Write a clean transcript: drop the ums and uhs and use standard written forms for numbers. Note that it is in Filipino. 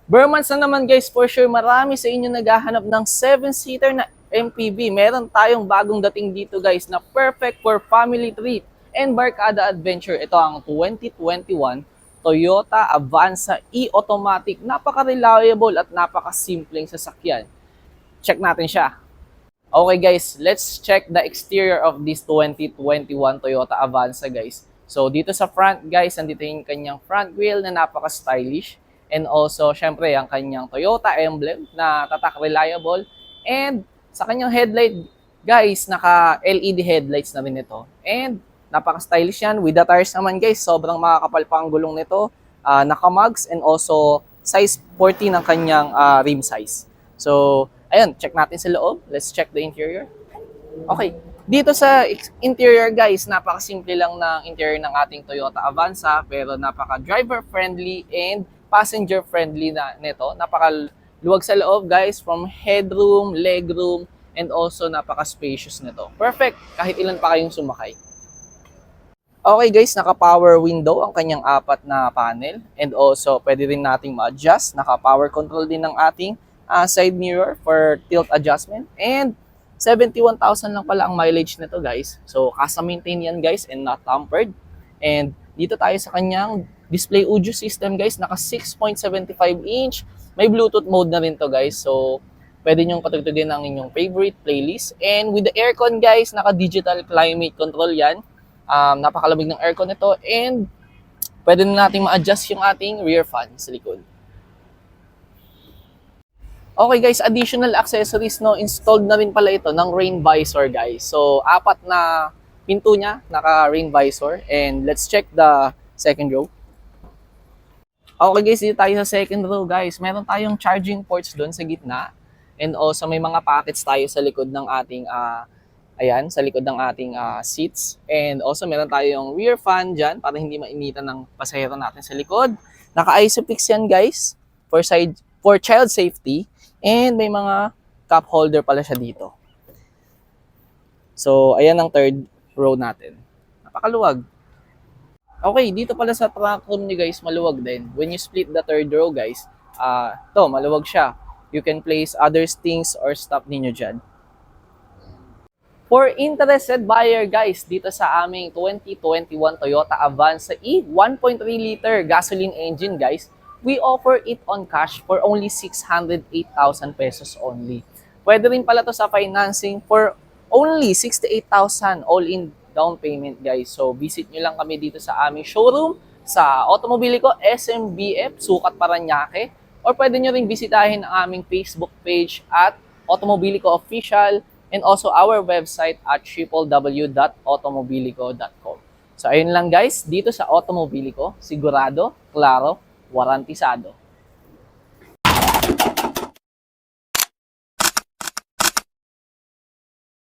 Bermans na naman guys, for sure marami sa inyo naghahanap ng 7-seater na MPV. Meron tayong bagong dating dito guys na perfect for family trip and barkada adventure. Ito ang 2021 Toyota Avanza e-automatic. Napaka-reliable at napaka-simpleng sasakyan. Check natin siya. Okay guys, let's check the exterior of this 2021 Toyota Avanza guys. So dito sa front guys, nandito yung kanyang front grille na napaka-stylish. And also, syempre, ang kanyang Toyota emblem na tatak reliable. And sa kanyang headlight, guys, naka-LED headlights na rin ito. And napaka-stylish yan. With the tires naman, guys, sobrang makakapal pa ang gulong nito. Naka-mugs and also size 40 ng kanyang rim size. So, ayun, check natin sa loob. Let's check the interior. Okay, dito sa interior guys, napaka-simple lang ng interior ng ating Toyota Avanza pero napaka-driver friendly and passenger friendly na nito. Napaka-luwag sa loob guys, from headroom, legroom, and also napaka-spacious nito. Perfect kahit ilan pa kayong sumakay. Okay guys, naka-power window ang kanyang apat na panel and also pwede rin nating ma-adjust. Naka-power control din ng ating side mirror for tilt adjustment and 71,000 lang pala ang mileage nito guys. So, kasa maintain yan guys and not tampered. And dito tayo sa kanyang display audio system guys. Naka 6.75 inch. May Bluetooth mode na rin to guys. So, pwede nyong patugtugin ang inyong favorite playlist. And with the aircon guys, naka digital climate control yan. Napakalamig ng aircon nito. And pwede na natin ma-adjust yung ating rear fan sa likod. Okay guys, additional accessories no, installed na rin pala ito ng rain visor guys. So, apat na pinto niya, naka rain visor. And let's check the second row. Okay guys, dito tayo sa second row guys. Meron tayong charging ports doon sa gitna. And also may mga pockets tayo sa likod ng ating ayan, sa likod ng ating seats. And also meron tayong rear fan dyan para hindi mainitan ng pasahero natin sa likod. Naka-isofix yan guys for child safety. And may mga cup holder pala siya dito. So, ayan ang third row natin. Napakaluwag. Okay, dito pala sa trunk room niyo guys, maluwag din. When you split the third row guys, maluwag siya. You can place other things or stuff ninyo dyan. For interested buyer guys, dito sa aming 2021 Toyota Avanza E 1.3 liter gasoline engine guys, we offer it on cash for only 608,000 pesos only. Pwede rin pala to sa financing for only 68,000 all-in down payment guys. So visit nyo lang kami dito sa aming showroom sa Automobilico SMBF, Sukat Parañaque. Or pwede nyo rin bisitahin ang aming Facebook page at Automobilico Official and also our website at www.automobilico.com. So ayun lang guys, dito sa Automobilico, sigurado, klaro, warantisado.